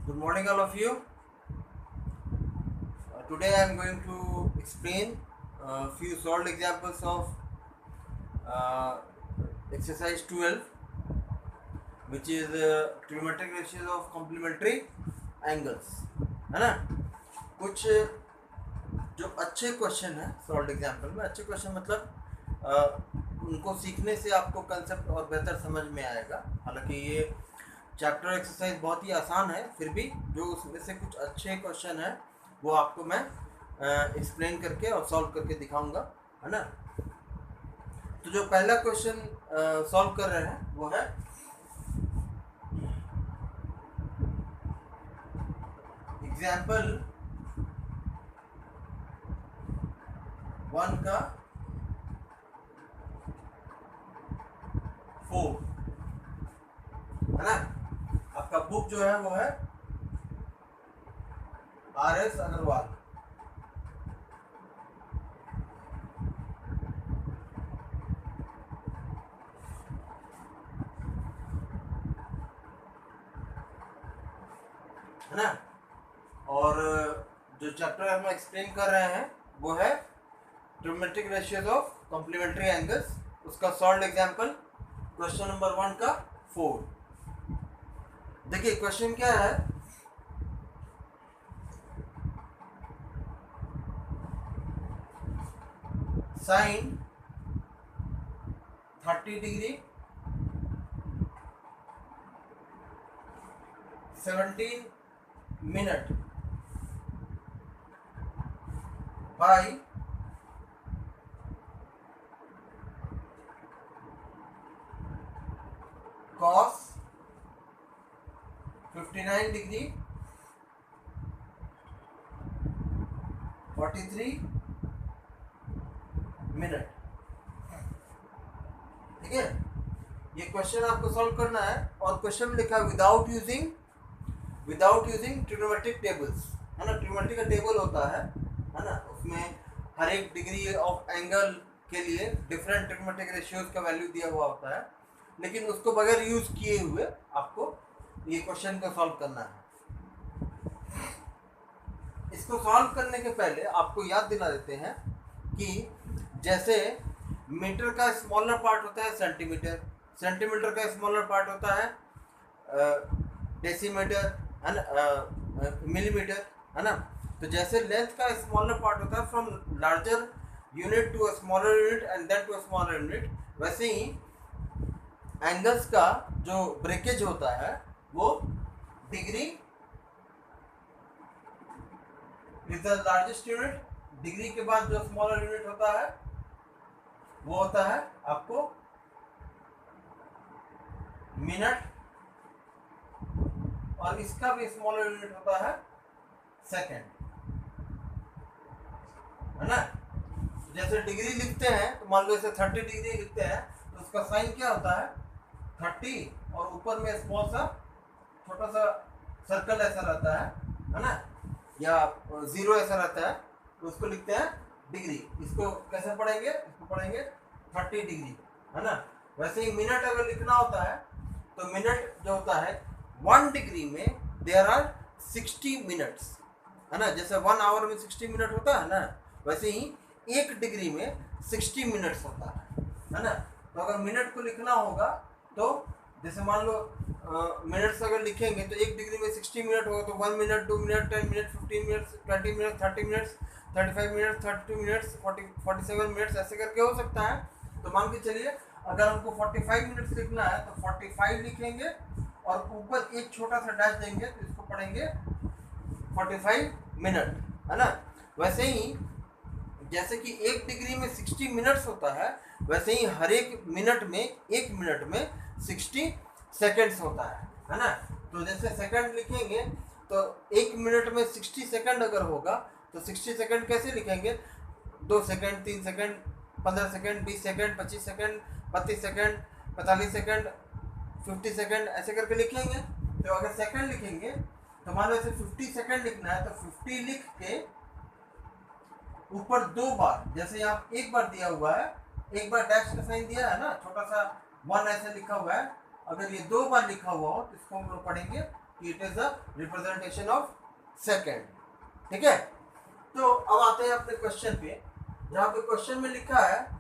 Good morning, all of you. Today I am going to explain a few solved examples of uh, exercise 12, which is trigonometric ratios of complementary angles. है ना? कुछ जो अच्छे question है solve example में, अच्छे question मतलब उनको सीखने से आपको कंसेप्ट और बेहतर समझ में आएगा। हालांकि ये चैप्टर एक्सरसाइज बहुत ही आसान है, फिर भी जो उसमें से कुछ अच्छे क्वेश्चन है वो आपको मैं एक्सप्लेन करके और सॉल्व करके दिखाऊंगा, है ना। तो जो पहला क्वेश्चन सॉल्व कर रहे हैं वो है एग्जाम्पल 1 का 4, है ना। आपका बुक जो है वो है RS अग्रवाल। है ना। और जो चैप्टर हम एक्सप्लेन कर रहे हैं वो है trigonometric ratios of complementary angles. उसका सॉल्व एग्जांपल क्वेश्चन नंबर 1 का 4। देखिए क्वेश्चन क्या है, sine 30 degree 17 minute by cos 59 degree 43 minute. ठीक है, ये क्वेश्चन आपको सॉल्व करना है और क्वेश्चन में लिखा है विदाउट यूजिंग ट्रिग्नोमेट्रिक टेबल्स, है ना। ट्रिग्नोमेट्रिक का टेबल होता है ना। उसमें हर एक डिग्री ऑफ एंगल के लिए डिफरेंट ट्रिग्नोमेट्रिक रेशियोज का वैल्यू दिया हुआ होता है, लेकिन उसको बगैर यूज किए हुए आपको ये क्वेश्चन को सॉल्व करना है। इसको सॉल्व करने के पहले आपको याद दिला देते हैं कि जैसे मीटर का स्मॉलर पार्ट होता है सेंटीमीटर, सेंटीमीटर का स्मॉलर पार्ट होता है डेसीमीटर, है ना, मिलीमीटर, है ना। तो जैसे लेंथ का स्मॉलर पार्ट होता है from larger unit to a smaller unit and then to a smaller unit, वैसे ही एंगल्स का जो ब्रेकेज होता है वो degree is the largest unit, degree के बाद जो स्मॉलर यूनिट होता है वो होता है आपको मिनट, और इसका भी स्मॉलर यूनिट होता है सेकंड, है ना। जैसे डिग्री लिखते हैं तो मान लो इसे 30 डिग्री लिखते हैं तो उसका साइन क्या होता है 30, और ऊपर में स्मॉल सा छोटा सा सर्कल ऐसा रहता है ना, या जीरो ऐसा रहता है, तो उसको लिखते हैं डिग्री। इसको कैसे पढ़ेंगे, इसको पढ़ेंगे 30 डिग्री, है ना। वैसे ही मिनट अगर लिखना होता है तो मिनट जो होता है 1 डिग्री में देयर आर 60 मिनट्स, है ना। जैसे 1 आवर में 60 मिनट होता है ना, वैसे ही 1 डिग्री में 60 मिनट्स होता है ना। तो अगर मिनट को लिखना होगा तो जैसे मान लो मिनट्स अगर लिखेंगे तो 1 डिग्री में 60 मिनट होगा तो 1 minute, 2 minute, 10 minute, 15 minutes, 20 minute, 30 minutes, 35 minutes, 32 minutes, 47 minutes, ऐसे करके हो सकता है। तो मान के चलिए अगर हमको 45 मिनट्स लिखना है तो 45 लिखेंगे और ऊपर एक छोटा सा डैश देंगे तो इसको पढ़ेंगे 45 मिनट, है ना। वैसे ही जैसे कि 1 डिग्री में 60 मिनट्स होता है, वैसे ही हर एक मिनट में 1 मिनट में 60 सेकंड्स होता है ना। तो जैसे सेकंड लिखेंगे तो 1 मिनट में 60 सेकंड अगर होगा तो 60 सेकंड कैसे लिखेंगे, 2 second, 3 second, 15 second, 20 second, 25 second, 32 second, 45 second, 50 second, ऐसे करके लिखेंगे। तो अगर सेकंड लिखेंगे तो मान लो 50 सेकंड लिखना है तो 50 लिख के ऊपर 2 बार, जैसे यहाँ एक बार दिया हुआ है, एक बार डैश का साइन दिया है ना, छोटा सा 1 ऐसे लिखा हुआ है, अगर ये 2 बार लिखा हुआ हो तो इसको हम लोग पढ़ेंगे कि it is the representation of second. ठीक है, तो अब आते हैं अपने क्वेश्चन पे, जहाँ पे क्वेश्चन में लिखा है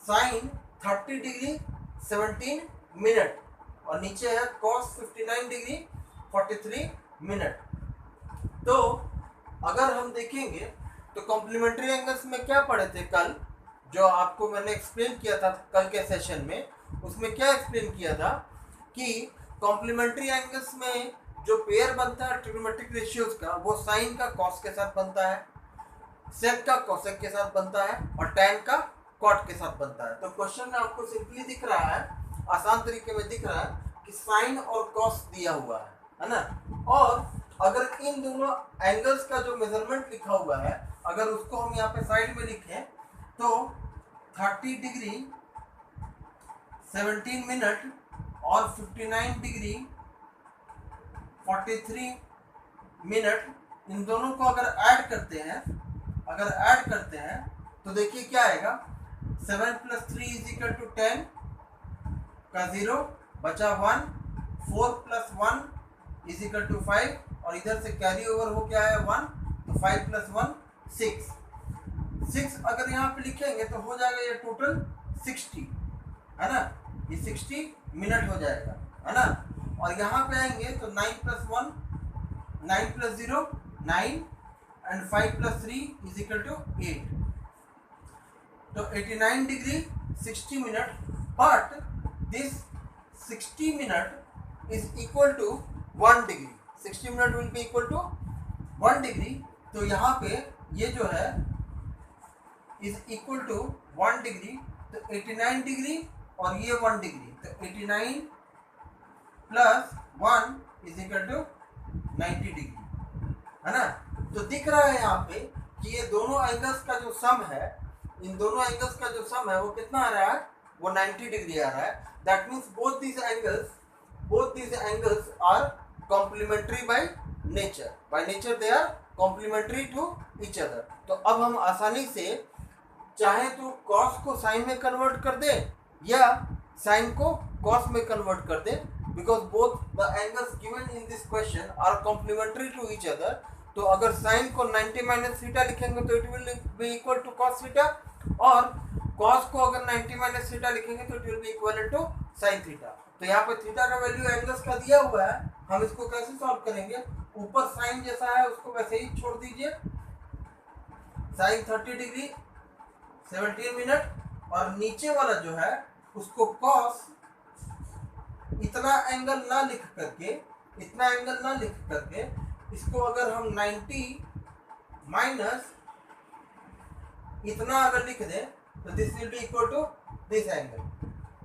साइन 30 डिग्री 17 मिनट और नीचे है कॉस 59 डिग्री 43 मिनट। तो अगर हम देखेंगे तो कॉम्प्लीमेंट्री एंगल्स में क्या पढ़े थे कल, जो आपको मैंने एक्सप्लेन किया था कल के सेशन में, उसमें क्या एक्सप्लेन किया था कि कॉम्प्लीमेंट्री एंगल्स में जो पेयर बनता है ट्रिग्नोमेट्रिक रेशियोज का, वो साइन का कॉस के साथ बनता है, सेक का कोसेक के साथ बनता है और टैन का कॉट के साथ बनता है। तो क्वेश्चन में आपको सिंपली दिख रहा है, आसान तरीके में दिख रहा है कि साइन और कॉस दिया हुआ है ना, और अगर इन दोनों एंगल्स का जो मेजरमेंट लिखा हुआ है अगर उसको हम यहाँ पे साइड में लिखें तो 30 डिग्री 17 मिनट और 59 डिग्री 43 मिनट, इन दोनों को अगर ऐड करते हैं तो देखिए क्या आएगा, 7 + 3 = 10 का 0 बचा 1, 4 + 1 = 5 और इधर से कैरी ओवर हो क्या है 1, तो 5 + 1 6 अगर यहाँ पे लिखेंगे तो हो जाएगा ये टोटल 60 है ना, ये 60 मिनट हो जाएगा है ना। और यहाँ पे आएंगे तो 9 + 1 9 + 0 9 and 5 + 3 = 8, तो 89 degree 60 minute, but this 60 minute is equal to 1 degree, 60 minute will be equal to 1 degree. तो यहाँ पे ये जो है इज इक्वल टू 1 डिग्री, तो 89 डिग्री और ये 1 डिग्री, तो 89 + 1 = 90 डिग्री है ना। तो दिख रहा है यहाँ पे कि ये दोनों एंगल्स का जो सम है, इन दोनों एंगल्स का जो सम है वो कितना आ रहा है, वो 90 डिग्री आ रहा है। That means both these angles are complementary by nature they are complementary to each other. तो अब हम आसानी से चाहे तो कॉस को साइन में कन्वर्ट कर दे या साइन को कॉस में कन्वर्ट कर दे, because both the angles given in this question are complementary to each other. तो अगर साइन को 90 - थीटा लिखेंगे तो it will be equal to cos theta, और कॉस को अगर 90 - थीटा लिखेंगे तो it will be equal to sine theta. तो यहाँ पे थीटा का वैल्यू एंगल्स का दिया हुआ है, हम इसको कैसे सॉल्व करेंगे, ऊपर साइन जैसा है उसको वैसे ही छोड़ दीजिए, साइन 30 डिग्री 17 मिनट और नीचे वाला जो है उसको कॉस इतना एंगल ना लिख करके इसको अगर हम 90 माइनस इतना अगर लिख दें तो this will be equal to this angle.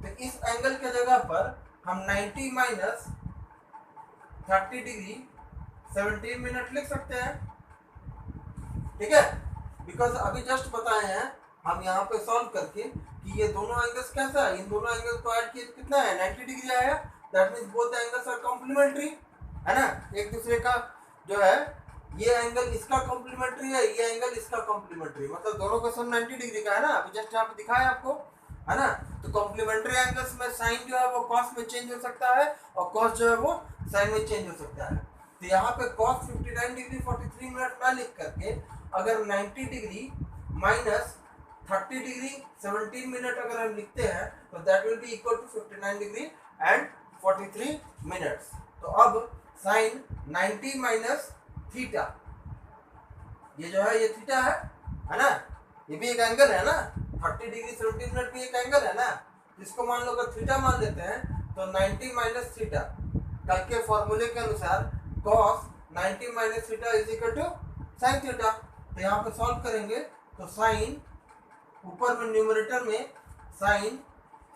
तो इस एंगल के जगह पर हम 90 - 30 डिग्री 17 मिनट लिख सकते हैं। ठीक है, बिकॉज अभी जस्ट बताए हैं हम यहाँ पे सॉल्व करके कि ये दोनों एंगल्स कैसा है, इन दोनों एंगल्स को ऐड किए तो कितना है 90 डिग्री आया। That means both angles are complementary है ना, एक दूसरे का जो है ये एंगल इसका कॉम्प्लीमेंट्री है, ये एंगल इसका कॉम्प्लीमेंट्री, मतलब दोनों का सम 90 डिग्री का है ना, अभी जस्ट यहाँ पे दिखाया आपको है ना। तो कॉम्प्लीमेंट्री एंगल्स में साइन जो है वो कॉस में चेंज हो सकता है और कॉस जो है वो साइन में चेंज हो सकता है। तो यहाँ पे कॉस 59 डिग्री 43 मिनट ना लिख करके अगर 90 डिग्री माइनस 30 डिग्री 17 मिनट अगर हम लिखते हैं तो that will be equal to 59 degree and 43 minutes. तो अब साइन 90 माइनस थीटा, ये जो है ये थीटा है ना, ये भी एक एंगल है ना, 30 डिग्री 17 मिनट भी एक एंगल है ना, जिसको मान लो अगर थीटा मान लेते हैं तो 90 माइनस थीटा, कल के फॉर्मूले के अनुसार cos 90 minus theta is equal to sine theta. तो यहाँ पे सॉल्व करेंगे तो साइन ऊपर में न्यूमरेटर में साइन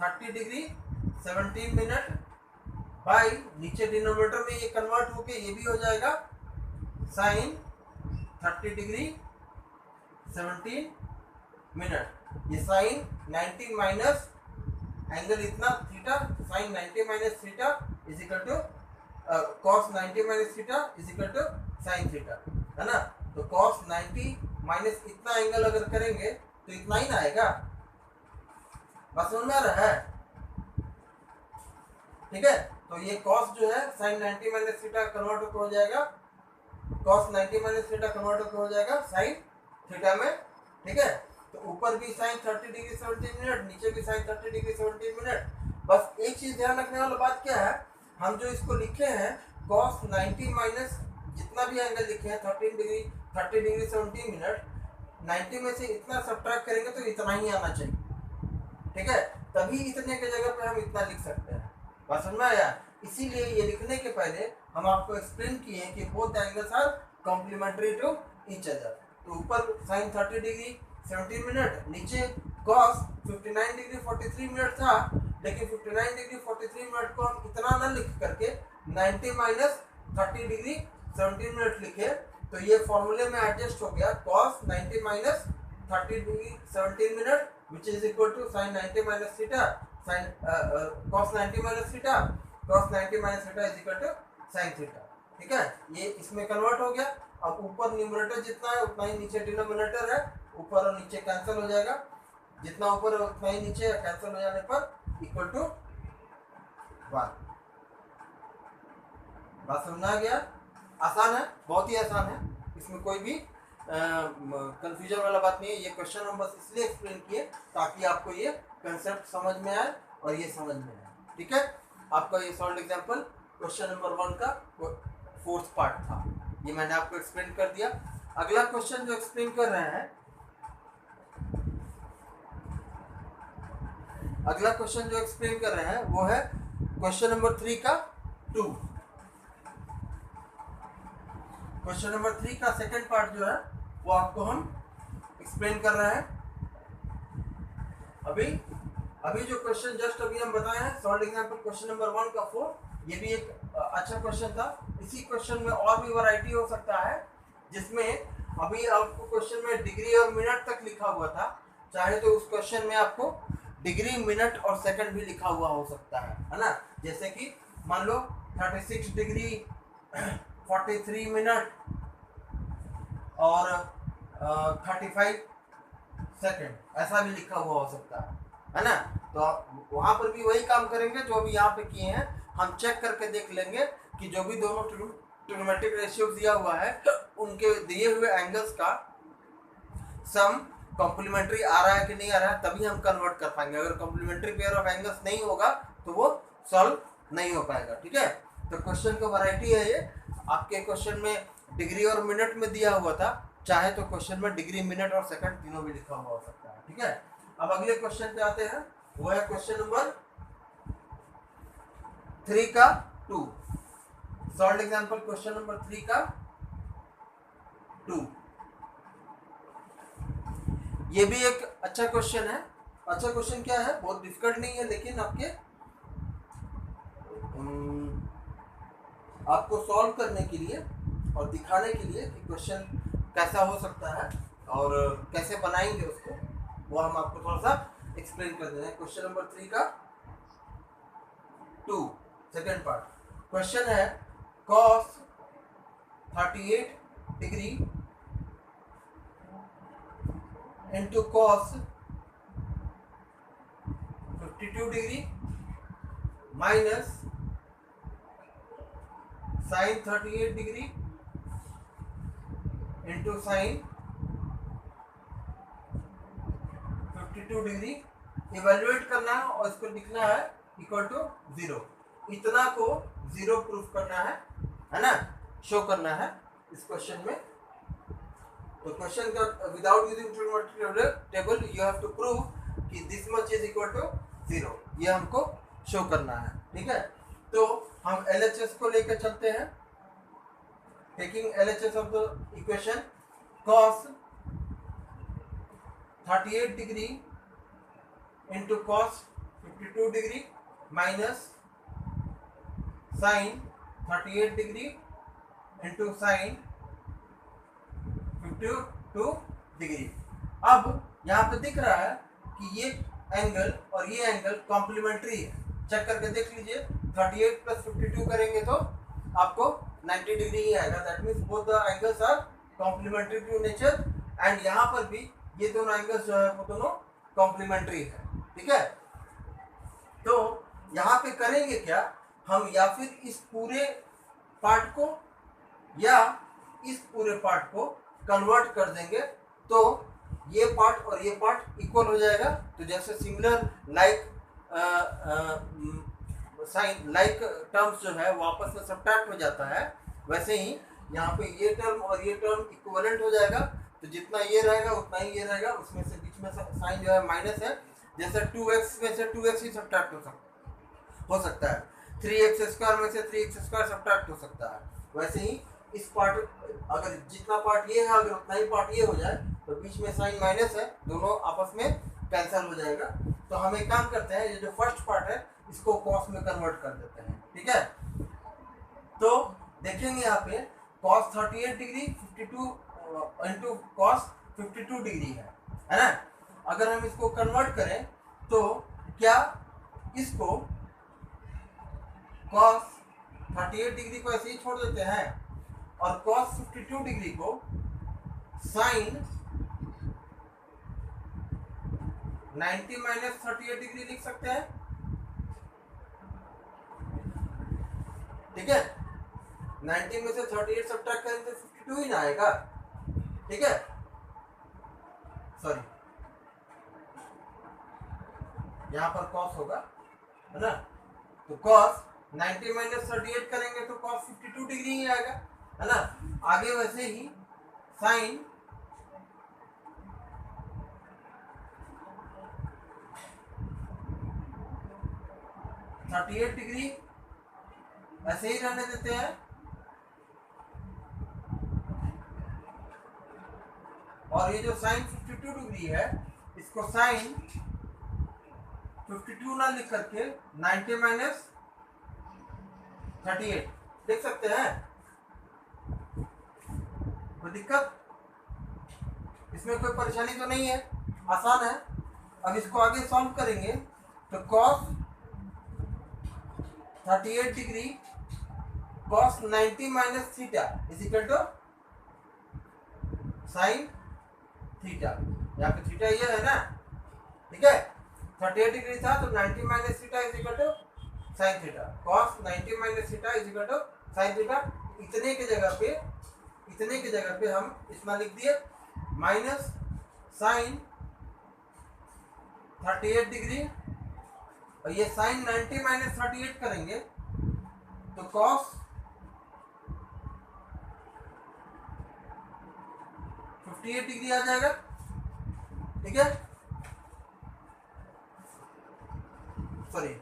30 डिग्री 17 मिनट बाई नीचे डिनोमिनेटर में ये कन्वर्ट होके ये भी हो जाएगा साइन 30 डिग्री 17 मिनट। ये साइन 90 माइनस एंगल इतना theta, sine 90 minus theta is equal to cos 90 minus theta is equal to sine theta है ना। तो कॉस 90 माइनस इतना एंगल अगर करेंगे तो इतना ही ना आएगा, बस समझ में आ रहा है। ठीक है। तो ये cos जो है sin 90 माइनस थीटा कन्वर्ट होकर हो जाएगा, cos 90 माइनस थीटा कन्वर्ट होकर हो जाएगा sin थीटा में, ठीक है। तो ऊपर भी sin 30 डिग्री 17 मिनट, नीचे भी sin 30 डिग्री 17 मिनट। बस एक चीज ध्यान रखने वाला बात क्या है, हम जो इसको लिखे हैं cos 90 माइनस जितना भी एंगल लिखे हैं 30 डिग्री 17 मिनट, 90 में से इतना सब्ट्रैक्ट करेंगे तो इतना ही आना चाहिए, ठीक है। तभी इतने के जगह पे हम इतना लिख सकते हैं। बात समझ में आया? इसीलिए ये लिखने के पहले हम आपको एक्सप्लेन किए हैं कि both angles are complementary to each other. तो ऊपर sin 30 डिग्री 17 मिनट, नीचे cos 59 डिग्री 43 मिनट था, लेकिन 59 डिग्री 43 मिनट को हम इतना ना लिख करके 90 माइनस 30 डिग्री 17 मिनट लिखे, तो ये फॉर्मूले में एडजस्ट हो गया cos 90 minus 30 degree 17 minute which is equal to sin 90 minus theta, sin cos 90 minus theta, cos 90 minus theta is equal to sin theta, ठीक है। ये इसमें कन्वर्ट हो गया। अब ऊपर न्यूमरेटर जितना है उतना ही नीचे डिनोमिनेटर है, ऊपर और नीचे कैंसिल हो जाएगा, जितना ऊपर है उतना ही नीचे, कैंसिल हो जाने पर इक्वल टू 1। बात समझ आ गया? आसान है, बहुत ही आसान है, इसमें कोई भी कंफ्यूजन वाला बात नहीं है। ये क्वेश्चन हम बस इसलिए एक्सप्लेन किए ताकि आपको ये कंसेप्ट समझ में आए और ये समझ में आए, ठीक है। आपका ये सॉल्व एग्जांपल क्वेश्चन नंबर 1 का 4th पार्ट था, ये मैंने आपको एक्सप्लेन कर दिया। अगला क्वेश्चन जो एक्सप्लेन कर रहे हैं, अगला क्वेश्चन जो एक्सप्लेन कर रहे हैं वो है क्वेश्चन नंबर 3 का 2। क्वेश्चन नंबर 3 का सेकंड पार्ट जो है वो आपको हम एक्सप्लेन कर रहे हैं। अभी जो क्वेश्चन जस्ट अभी हम बताए हैं सॉल्व एग्जांपल क्वेश्चन नंबर 1 का 4, ये भी एक अच्छा क्वेश्चन था। इसी क्वेश्चन में और भी वैरायटी हो सकता है, जिसमें अभी आपको क्वेश्चन में डिग्री और मिनट तक लिखा हुआ था, चाहे तो उस क्वेश्चन में आपको डिग्री मिनट और सेकंड भी लिखा हुआ हो सकता है ना। जैसे कि मान लो 36 डिग्री 43 मिनट और 35 सेकंड, ऐसा भी लिखा हुआ हो सकता है ना। तो वहां पर भी वही काम करेंगे जो अभी यहाँ पे किए हैं, हम चेक करके देख लेंगे कि जो भी दोनों ट्रिग्नोमेट्रिक रेशियो दिया हुआ है उनके दिए हुए एंगल्स का सम कॉम्प्लीमेंट्री आ रहा है कि नहीं आ रहा है, तभी हम कन्वर्ट कर पाएंगे। अगर कॉम्प्लीमेंट्री पेयर ऑफ एंगल्स नहीं होगा तो वो सॉल्व नहीं हो पाएगा, ठीक है। तो क्वेश्चन का वैरायटी है ये। आपके क्वेश्चन में डिग्री और मिनट में दिया हुआ था, चाहे तो क्वेश्चन में डिग्री मिनट और सेकंड तीनों भी लिखा हुआ हो सकता है, ठीक है। अब अगले क्वेश्चन पे आते हैं, वो है क्वेश्चन नंबर 3 का 2। सॉल्व एग्जांपल क्वेश्चन नंबर 3 का 2। ये भी एक अच्छा क्वेश्चन है। अच्छा क्वेश्चन क्या है, बहुत डिफिकल्ट नहीं है, लेकिन आपको सॉल्व करने के लिए और दिखाने के लिए कि क्वेश्चन कैसा हो सकता है और कैसे बनाएंगे उसको, वो हम आपको थोड़ा सा एक्सप्लेन कर देते हैं। क्वेश्चन नंबर 3 का 2 सेकेंड पार्ट क्वेश्चन है, cos 38 degree into cos 52 degree minus sin 38 degree into sin 52 degree evaluate करना है और इसको लिखना है इक्वल टू 0। इतना को 0 प्रूफ करना है ना, शो करना है इस क्वेश्चन में। तो क्वेश्चन का without using trigonometric table you have to prove कि this much is equal to 0, ये हमको शो करना है, ठीक है। तो हम LHS को लेकर चलते हैं। Taking LHS of the equation, cos 38 degree into cos 52 degree minus sin 38 degree into sin 52 degree. अब यहाँ पे दिख रहा है कि ये एंगल और ये एंगल कॉम्प्लीमेंट्री है, चेक करके देख लीजिए। 38 प्लस 52 करेंगे तो आपको 90 डिग्री ही आएगा, that means both the angles are complementary to nature. And यहाँ पर भी ये दोनों एंगल्स जो है वो दोनों कॉम्प्लीमेंट्री है, ठीक है। तो यहाँ पे करेंगे क्या, हम या फिर इस पूरे पार्ट को या इस पूरे पार्ट को कन्वर्ट कर देंगे तो ये पार्ट और ये पार्ट इक्वल हो जाएगा। तो जैसे similar like sine like terms जो है वो आपस में सब्ट्रैक्ट हो जाता है, वैसे ही यहाँ पे ये टर्म और ये टर्म इक्विवेलेंट हो जाएगा। तो जितना ये रहेगा उतना ही ये रहेगा, उसमें से बीच में साइन जो है माइनस है। जैसे 2x में से 2x ही सब्ट्रैक्ट हो सकता है, 3x स्क्वायर में से 3x स्क्वायर सब्ट्रैक्ट हो सकता है, वैसे ही इस पार्ट अगर जितना पार्ट ये है अगर उतना ही पार्ट ये हो जाए तो बीच में साइन माइनस है, दोनों आपस में कैंसिल हो जाएगा। तो हम एक काम करते हैं, ये जो फर्स्ट पार्ट है इसको कॉस में कन्वर्ट कर देते हैं, ठीक है। तो देखेंगे यहाँ पे cos 38 degree 52 into cos 52 degree है ना। अगर हम इसको कन्वर्ट करें तो क्या इसको cos 38 डिग्री को ऐसे ही छोड़ देते हैं और cos 52 डिग्री को साइन 90 माइनस 38 डिग्री लिख सकते हैं, ठीक है। 90 में से 38 सब्ट्रैक्ट करें तो 52 ही ना आएगा, ठीक है। सॉरी, यहाँ पर cos होगा, है ना। तो cos 90 माइनस 38 करेंगे तो cos 52 डिग्री ही आएगा, है ना। आगे वैसे ही साइन 38 डिग्री ऐसे ही रहने देते हैं और ये जो साइन 52 डिग्री है इसको साइन 52 ना लिख करके 90 माइनस 38 लिख सकते हैं। कोई दिक्कत इसमें, कोई परेशानी तो नहीं है, आसान है। अब इसको आगे सॉल्व करेंगे तो cos 38 degree cos 90 minus theta is equal to sine theta. यहाँ पे थीटा ये है ना, ठीक है। 38 डिग्री था तो 90 minus theta is equal to sine theta. cos 90 minus theta is equal to sine theta. इतने की जगह पे हम इतना लिख दिए माइनस साइन 38 डिग्री और ये साइन 90 माइनस 38 करेंगे तो cos 58 डिग्री आ जाएगा, ठीक है। सॉरी,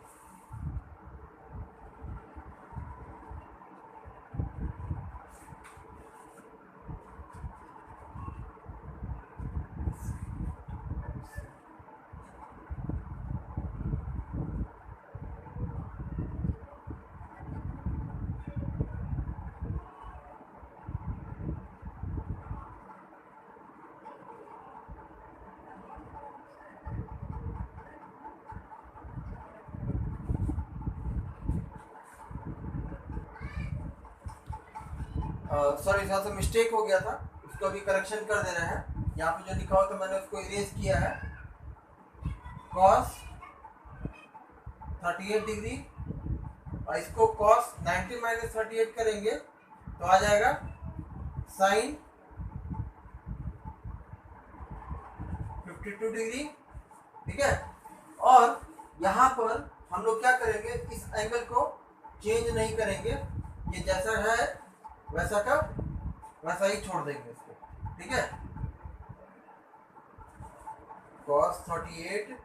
सॉरी थोड़ा सा मिस्टेक हो गया था, उसको अभी करेक्शन कर दे रहे हैं। यहाँ पे जो लिखा हुआ था मैंने उसको इरेज किया है। cos 38 डिग्री और इसको cos 90 माइनस 38 करेंगे तो आ जाएगा साइन 52 डिग्री, ठीक है। और यहाँ पर हम लोग क्या करेंगे, इस एंगल को चेंज नहीं करेंगे, ये जैसा है वैसा का वैसा ही छोड़ देंगे इसको, ठीक है। cos 38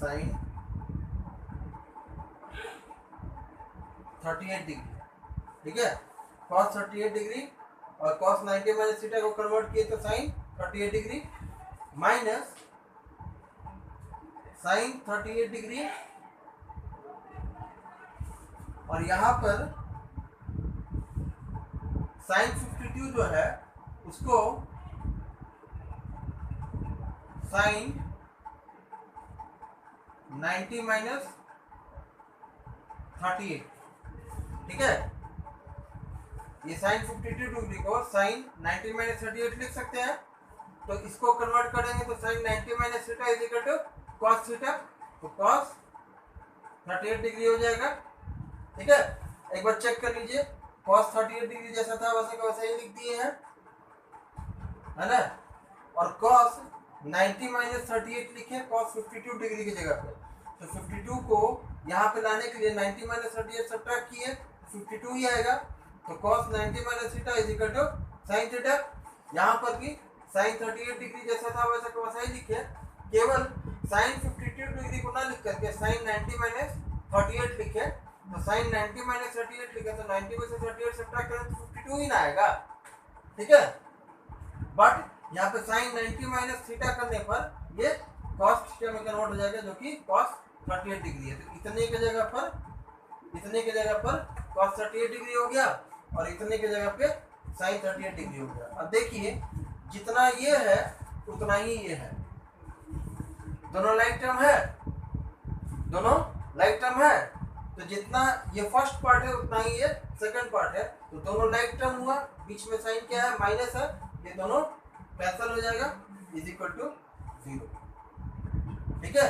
साइन 38 डिग्री, ठीक है। cos 38 डिग्री और cos 90 माइनस थीटा को कन्वर्ट किए तो sine 38 degree minus sine 38 degree और यहाँ पर साइन 52 जो है उसको साइन 90 माइनस 38, ठीक है। ये साइन 52 डिग्री को साइन 90 माइनस 38 लिख सकते हैं। तो इसको कन्वर्ट करेंगे तो sine 90 minus theta is equal to cos theta, तो कॉस 38 डिग्री हो जाएगा। ठीक है, एक बार चेक कर लीजिए, कॉस 38 डिग्री जैसा था वैसे का वैसा ही लिख दिए हैं, है ना। और कॉस 90 माइनस 38 लिखे कॉस 52 डिग्री की जगह पे, तो 52 को यहाँ पे लाने के लिए 90 माइनस 38 सब्ट्रैक्ट किए 52 ही आएगा। तो cos 90 minus theta is equal to sine theta. यहाँ पर भी साइन 38 डिग्री जैसा था वैसा का वैसा ही लिखे, केवल साइन 52 डिग्री को ना लिख करके साइन 90 माइनस 38 लिखे। तो साइन 90 माइनस 38 लिखे तो 90 में से 38 सब्ट्रैक्ट करें तो 52 ही ना आएगा। ठीक है, बट यहाँ पे साइन 90 माइनस थीटा करने पर ये कॉस थीटा में कन्वर्ट हो जाएगा, जो कि कॉस 38 डिग्री है। तो इतने की जगह पर कॉस 38 डिग्री हो गया और इतने की जगह पे साइन 38 डिग्री हो गया। अब देखिए, जितना ये है उतना ही ये है, दोनों लाइक टर्म है। तो जितना ये फर्स्ट पार्ट है उतना ही ये सेकंड पार्ट है, तो दोनों लाइक टर्म हुआ, बीच में साइन क्या है माइनस है, ये दोनों कैंसिल हो जाएगा इज इक्वल टू 0। ठीक है,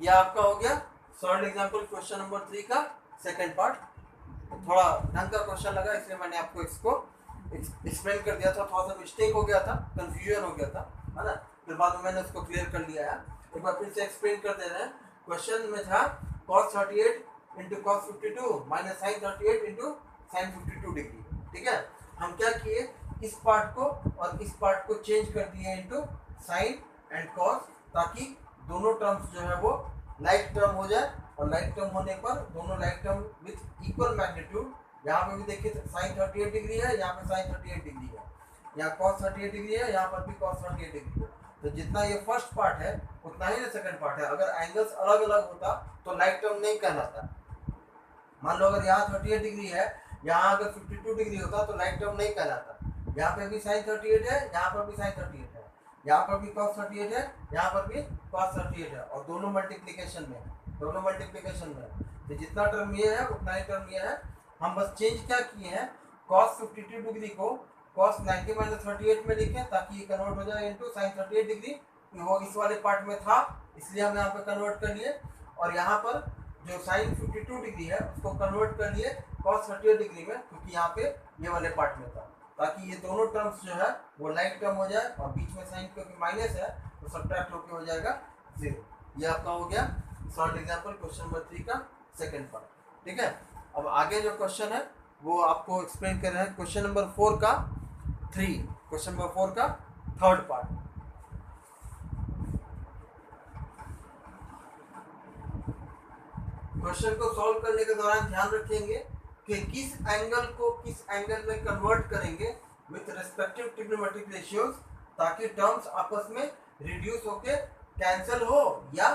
ये आपका हो गया सॉल्व एग्जांपल क्वेश्चन नंबर 3 का सेकंड पार्ट। थोड़ा ढंग का क्वेश्चन लगा इसलिए मैंने आपको इसको एक्सप्लेन कर दिया था, थोड़ा सा मिस्टेक हो गया था, कंफ्यूजन हो गया था, है ना। फिर बाद में मैंने उसको क्लियर कर लिया है। एक बार फिर से एक्सप्लेन कर दे रहे हैं। क्वेश्चन में था cos 38 into cos 52 minus sine 38 into sine 52 degree. ठीक है, हम क्या किए, इस पार्ट को और इस पार्ट को चेंज कर दिए इंटू साइन एंड कॉस, ताकि दोनों टर्म्स जो है वो लाइक टर्म हो जाए, और लाइक टर्म होने पर दोनों like term with equal magnitude. यहाँ पे भी देखिए साइन 38 डिग्री है, यहाँ पे साइन 38 डिग्री है, यहाँ कॉस 38 डिग्री है, यहाँ पर भी कॉस 38 डिग्री है। तो जितना ये फर्स्ट पार्ट है उतना ही सेकंड पार्ट है। अगर एंगल्स अलग अलग होता तो लाइक टर्म नहीं कहलाता। मान लो अगर यहाँ 38 डिग्री है, यहाँ अगर 52 डिग्री होता तो लाइक टर्म नहीं कहलाता। यहाँ पे भी साइन 38 है, यहाँ पर भी साइन 38 है, यहाँ पर भी cos 38 है, यहाँ पर भी cos 38 है, और दोनों मल्टीप्लिकेशन में है। तो जितना टर्म ये है उतना ही टर्म ये है। हम बस चेंज क्या किए हैं, cos 52 डिग्री को cos 90 माइनस 38 में लिखे ताकि ये कन्वर्ट हो जाए इनटू sin 38 डिग्री। वो इस वाले पार्ट में था इसलिए हम यहाँ पे कन्वर्ट कर लिए, और यहाँ पर जो sin 52 डिग्री है उसको कन्वर्ट कर लिए cos 38 डिग्री में, क्योंकि यहाँ पे ये वाले पार्ट में था, ताकि ये दोनों टर्म्स जो है वो लाइक टर्म हो जाए, और बीच में साइन क्योंकि माइनस है तो सब्ट्रैक्ट होकर हो जाएगा 0। ये आपका हो गया सॉल्व एग्जांपल क्वेश्चन नंबर 3 का सेकंड पार्ट। ठीक है, अब आगे जो क्वेश्चन है वो आपको एक्सप्लेन कर रहे हैं क्वेश्चन नंबर 4 का थर्ड पार्ट। क्वेश्चन को सॉल्व करने के दौरान ध्यान रखेंगे कि किस एंगल को किस एंगल में कन्वर्ट करेंगे विथ रिस्पेक्टिव ट्रिग्नोमेट्रिक रेशियोज, ताकि टर्म्स आपस में रिड्यूस होके कैंसिल हो या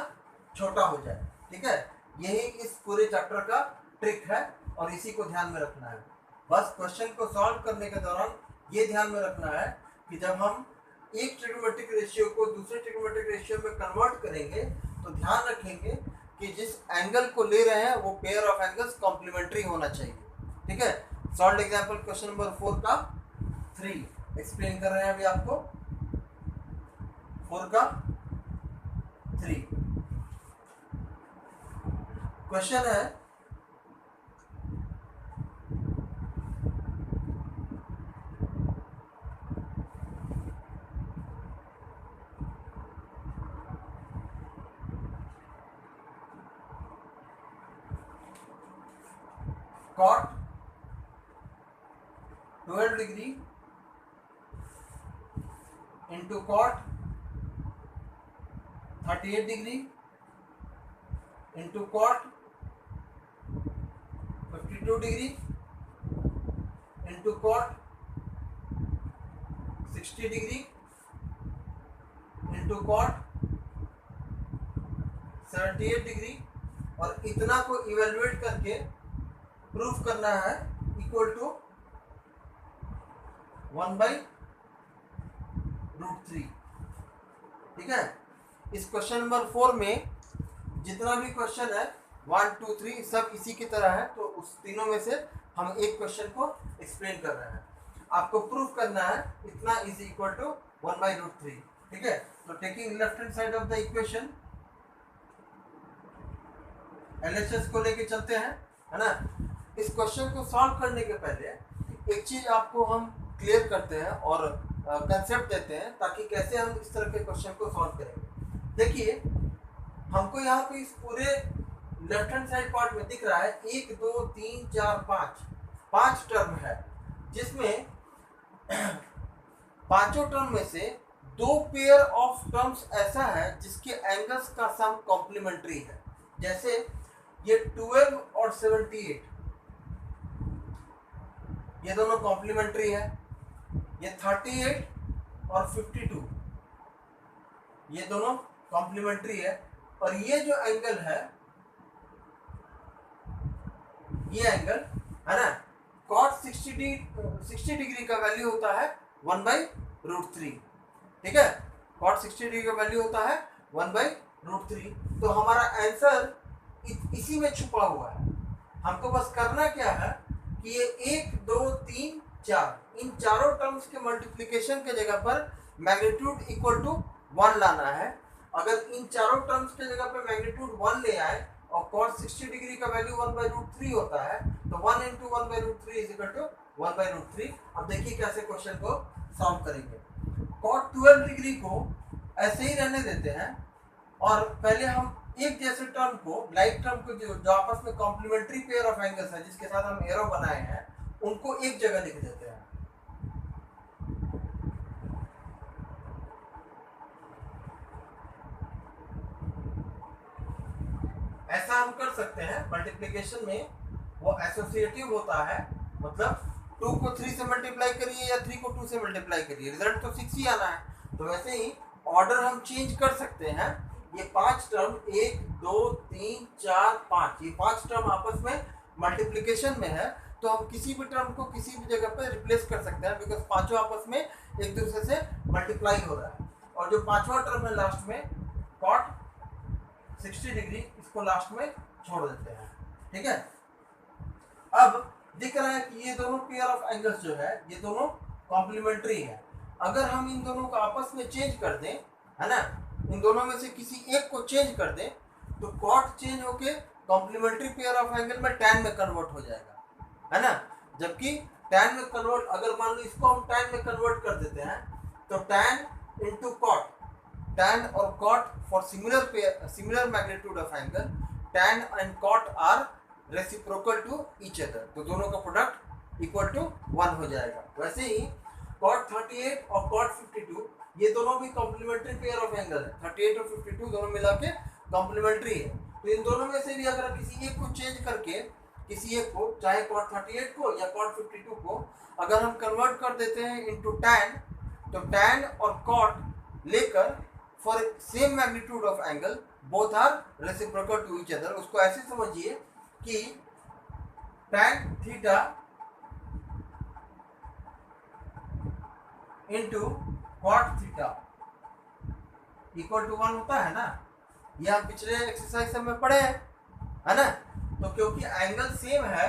छोटा हो जाए। ठीक है, यही इस पूरे चैप्टर का ट्रिक है और इसी को ध्यान में रखना है। बस क्वेश्चन को सॉल्व करने के दौरान ये ध्यान में रखना है कि जब हम एक ट्रिग्नोमेट्रिक रेशियो को दूसरे ट्रिग्नोमेट्रिक रेशियो में कन्वर्ट करेंगे तो ध्यान रखेंगे कि जिस एंगल को ले रहे हैं वो पेयर ऑफ एंगल्स कॉम्प्लीमेंट्री होना चाहिए। ठीक है, सॉल्व एग्जांपल क्वेश्चन नंबर 4 का 3 एक्सप्लेन कर रहे हैं अभी आपको। 4 का 3 क्वेश्चन है, cot 12 degree into cot 38 degree into cot 52 degree into cot 60 degree into cot 78 degree, और इतना को इवेलुएट करके प्रूफ करना है इक्वल टू 1/√3। ठीक है, इस क्वेश्चन नंबर 4 में जितना भी क्वेश्चन है 1, 2, 3 सब इसी की तरह है, तो उस तीनों में से हम एक क्वेश्चन को एक्सप्लेन कर रहे हैं। आपको प्रूफ करना है इतना इज इक्वल टू 1/√3। ठीक है, तो taking left hand side of the equation LHS को लेके चलते हैं, है ना। इस क्वेश्चन को सॉल्व करने के पहले एक चीज आपको हम क्लियर करते हैं और कंसेप्ट देते हैं ताकि कैसे हम इस तरह के क्वेश्चन को सॉल्व करेंगे। देखिए, हमको यहाँ पे इस पूरे लेफ्ट हैंड साइड पार्ट में दिख रहा है 1 2 3 4 5 टर्म है, जिसमें पांचों टर्म में से 2 पेयर ऑफ टर्म्स ऐसा है जिसके एंगल्स का सम कॉम्प्लीमेंट्री है। जैसे ये 12 और 78, ये दोनों कॉम्प्लीमेंट्री है। ये 38 और 52, ये दोनों कॉम्प्लीमेंट्री है। और ये जो एंगल है, ये एंगल है ना, cot 60 डिग्री का वैल्यू होता है 1/√3। ठीक है, cot 60 डिग्री का वैल्यू होता है 1/√3। तो हमारा आंसर इसी में छुपा हुआ है। हमको बस करना क्या है कि ये 1 2 3 4 इन चारों टर्म्स के मल्टीप्लिकेशन के जगह पर मैग्नीट्यूड इक्वल टू 1 लाना है। अगर इन चारों टर्म्स के जगह पर मैग्नीट्यूड 1 ले आए और cot 60 डिग्री का वैल्यू 1/√3 होता है, तो 1 × 1/√3 इज इक्वल टू 1/√3। अब देखिए कैसे क्वेश्चन को सॉल्व करेंगे। cot 12 डिग्री को ऐसे ही रहने देते हैं और पहले हम एक जैसे टर्म को, लाइक टर्म को, जो आपस में कॉम्प्लीमेंट्री पेयर ऑफ एंगल्स है जिसके साथ हम एरो बनाए हैं, उनको एक जगह लिख देते हैं। ऐसा हम कर सकते हैं। मल्टीप्लिकेशन में वो एसोसिएटिव होता है, मतलब 2 को 3 से मल्टीप्लाई करिए या 3 को 2 से मल्टीप्लाई करिए, रिजल्ट तो 6 ही आना है। तो वैसे ही ऑर्डर हम चेंज कर सकते हैं। ये 5 टर्म 1 2 3 4 5, ये 5 टर्म आपस में मल्टीप्लिकेशन में है, तो हम किसी भी टर्म को किसी भी जगह पर रिप्लेस कर सकते हैं, बिकॉज पांचों आपस में एक दूसरे से मल्टीप्लाई हो रहा है। और जो पांचवा टर्म है लास्ट में, cot 60 डिग्री, इसको लास्ट में छोड़ देते हैं। ठीक है, अब दिख रहा है कि ये दोनों पेयर ऑफ एंगल्स जो है, ये दोनों कॉम्प्लीमेंट्री है। अगर हम इन दोनों को आपस में चेंज कर दें, है ना, इन दोनों में से किसी एक को चेंज कर दें, तो cot चेंज होके कॉम्प्लीमेंट्री पेयर ऑफ एंगल में tan में कन्वर्ट हो जाएगा, है ना। जबकि tan में कन्वर्ट, अगर मान लो इसको हम tan में कन्वर्ट कर देते हैं, तो tan into cot, tan और cot for similar magnitude of angle, tan and cot are reciprocal to each other, तो दोनों का प्रोडक्ट इक्वल टू 1 हो जाएगा। वैसे ही cot 38 और cot 52, ये दोनों भी कॉम्प्लीमेंट्री पेयर ऑफ एंगल है। 38 और 52 दोनों मिला के कॉम्प्लीमेंट्री है। तो इन दोनों में से भी अगर किसी एक को चेंज करके, किसी एक को, चाहे cot 38 को या cot 52 को, अगर हम कन्वर्ट कर देते हैं इनटू tan, तो tan और cot लेकर for same magnitude of angle both are reciprocal to each other. उसको ऐसे समझिए कि tan theta into cot theta equal to 1 होता है ना। ये हम पिछले एक्सरसाइज में पढ़े हैं, है ना। तो क्योंकि एंगल सेम है,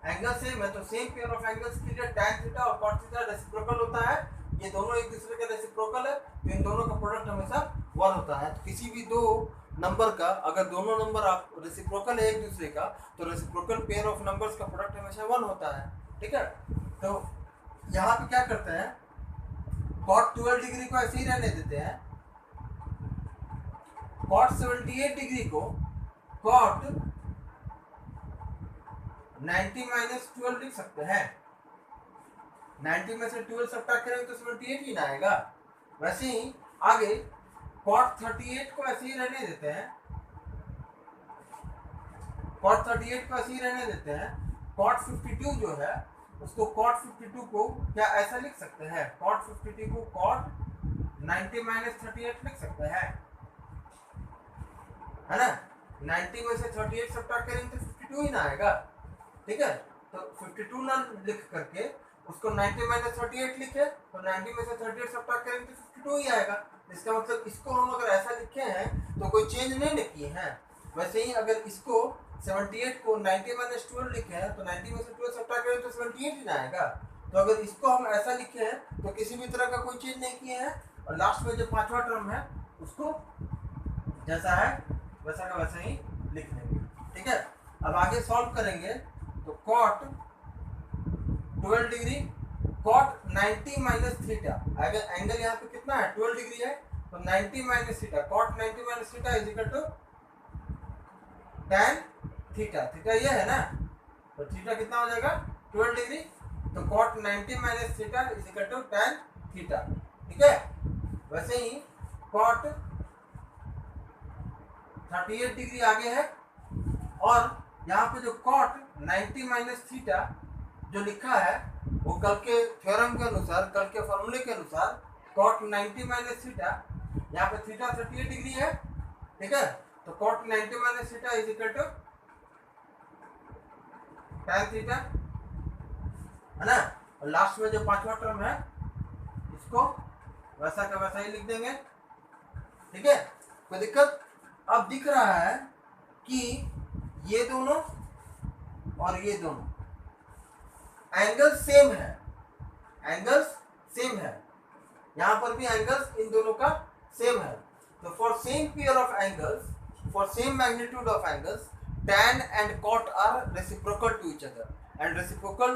तो सेम पेयर ऑफ एंगल्स के लिए tan थीटा और cot थीटा रेसिप्रोकल होता है। ये दोनों एक दूसरे के रेसिप्रोकल है, तो इन दोनों का प्रोडक्ट हमेशा 1 होता है। तो किसी भी दो नंबर का, अगर दोनों नंबर आप रेसिप्रोकल है एक दूसरे का, तो रेसिप्रोकल पेयर ऑफ नंबर्स का प्रोडक्ट हमेशा 1 होता है। ठीक है, तो यहाँ पे क्या करते हैं, cot 12 डिग्री को ऐसे ही रहने देते हैं। cot 78 डिग्री को cot 90 - 12 लिख सकते हैं। 90 में से 12 सब्ट्रैक्ट करेंगे तो 78 ही ना आएगा। वैसे ही आगे cot 38 को ऐसे ही रहने देते हैं। cot 38 को ऐसे ही रहने देते हैं। cot 52 जो है, उसको cot 52 को क्या ऐसा लिख सकते हैं, cot 52 को cot 90 - 38 लिख सकते हैं, है ना। 90 में से 38 सब्ट्रैक्ट करेंगे तो 52 ही ना आएगा। ठीक है, तो 52 ना लिख करके उसको 90 - 38 लिखे, तो 90 में से 38 सब्ट्रैक्ट करेंगे तो 52 ही आएगा। इसका मतलब इसको हम अगर ऐसा लिखे हैं तो कोई चेंज नहीं किए हैं। वैसे ही अगर इसको 78 को 90 माइनस 12 लिखे हैं तो 90 में से 12 सब्ट्रैक्ट करें तो 78 ही ना आएगा। तो अगर इसको हम ऐसा लिखे हैं तो किसी भी तरह का कोई चेंज नहीं किए हैं, और लास्ट में जो पांचवा टर्म है उसको जैसा है वैसा का वैसा ही लिख देंगे। ठीक है, अब आगे सॉल्व करेंगे तो cot 12 degree cot 90 minus theta आएगा। एंगल यहाँ पे कितना है 12 डिग्री है तो 90 minus theta cot 90 minus theta is equal to tan theta. Theta ये है ना, तो थीटा कितना हो जाएगा 12 डिग्री, तो cot 90 minus theta is equal to tan theta. ठीक है, वैसे ही cot 38 डिग्री आगे है, और यहाँ पे जो cot 90 माइनस थीटा जो लिखा है वो कल के थ्योरम के अनुसार, कल के फॉर्मूले के अनुसार cot 90 माइनस थीटा, यहाँ पे थीटा 38 डिग्री है। ठीक है, तो cot 90 minus theta is equal to tan theta है ना, और लास्ट में जो पांचवा टर्म है इसको वैसा का वैसा ही लिख देंगे। ठीक है, कोई दिक्कत? अब दिख रहा है कि ये दोनों और ये दोनों एंगल सेम है, एंगल्स सेम है, यहां पर भी एंगल्स इन दोनों का सेम है। तो for same pair of angles, for same magnitude of angles, tan and cot are reciprocal to each other, and reciprocal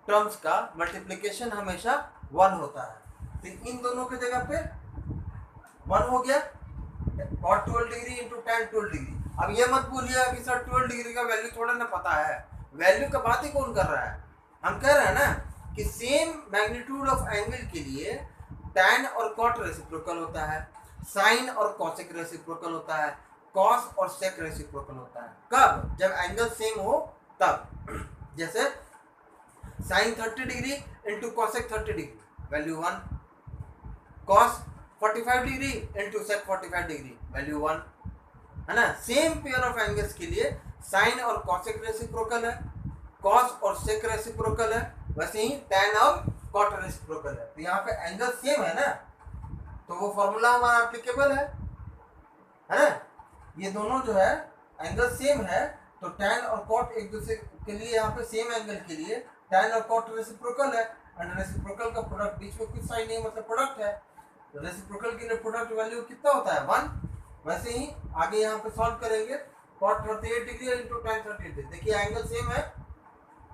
terms का मल्टीप्लिकेशन हमेशा 1 होता है। तो इन दोनों की जगह पे 1 हो गया, cot 12 degree into tan 12 degree. अब ये मत बोलिएगा कि सर 12 डिग्री का वैल्यू थोड़ा ना पता है, वैल्यू का बात ही कौन कर रहा है? हम कह रहे हैं ना कि सेम मैग्नीट्यूड ऑफ एंगल के लिए tan और cot रेसिप्रोकल होता है, sin और cosec रेसिप्रोकल होता है, cos और sec रेसिप्रोकल होता है। कब? जब एंगल सेम हो तब। जैसे sin 30 degree into cosec 30 degree value 1, cos 45 degree into sec 45 degree value 1, है ना। सेम पेयर ऑफ एंगल्स के लिए sin और cosec रेसिप्रोकल है, cos और sec रेसिप्रोकल है, वैसे ही tan और cot रेसिप्रोकल है। तो यहाँ पे एंगल सेम है ना, तो वो फॉर्मूला हमारा एप्लीकेबल है ना। ये दोनों जो है एंगल सेम है, तो tan और cot एक दूसरे के लिए, यहाँ पे सेम एंगल के लिए tan और cot रेसिप्रोकल है, एंड रेसिप्रोकल का प्रोडक्ट बीच में कुछ साइन नहीं, मतलब प्रोडक्ट है, तो रेसिप्रोकल के लिए प्रोडक्ट वैल्यू कितना होता है 1। वैसे ही आगे यहाँ पे सॉल्व करेंगे cot 38 degree into tan 38 degree, देखिए एंगल सेम है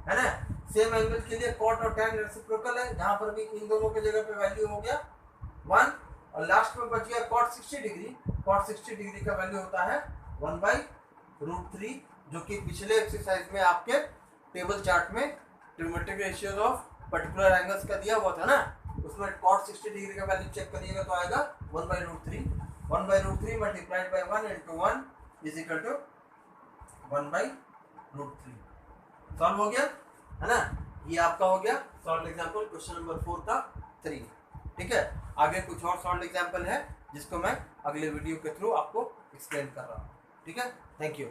ना, सेम एंगल के लिए cot और tan रेसिप्रोकल है, यहाँ पर भी इन दोनों के जगह पे वैल्यू हो गया 1, और लास्ट में बच गया cot 60 डिग्री। cot 60 डिग्री का वैल्यू होता है 1/√3, जो कि पिछले एक्सरसाइज में आपके टेबल चार्ट में trigonometric ratios of particular angles का दिया हुआ था ना, उसमें cot 60 डिग्री का वैल्यू चेक करिएगा तो आएगा 1/√3, 1/√3 multiplied by 1 into 1 is equal to 1/√3। Solve हो गया है ना, ये आपका हो गया सॉल्व एग्जाम्पल क्वेश्चन नंबर 4 का 3। ठीक है, आगे कुछ और सॉल्व एग्जाम्पल है जिसको मैं अगले वीडियो के थ्रू आपको एक्सप्लेन कर रहा हूँ। ठीक है, थैंक यू।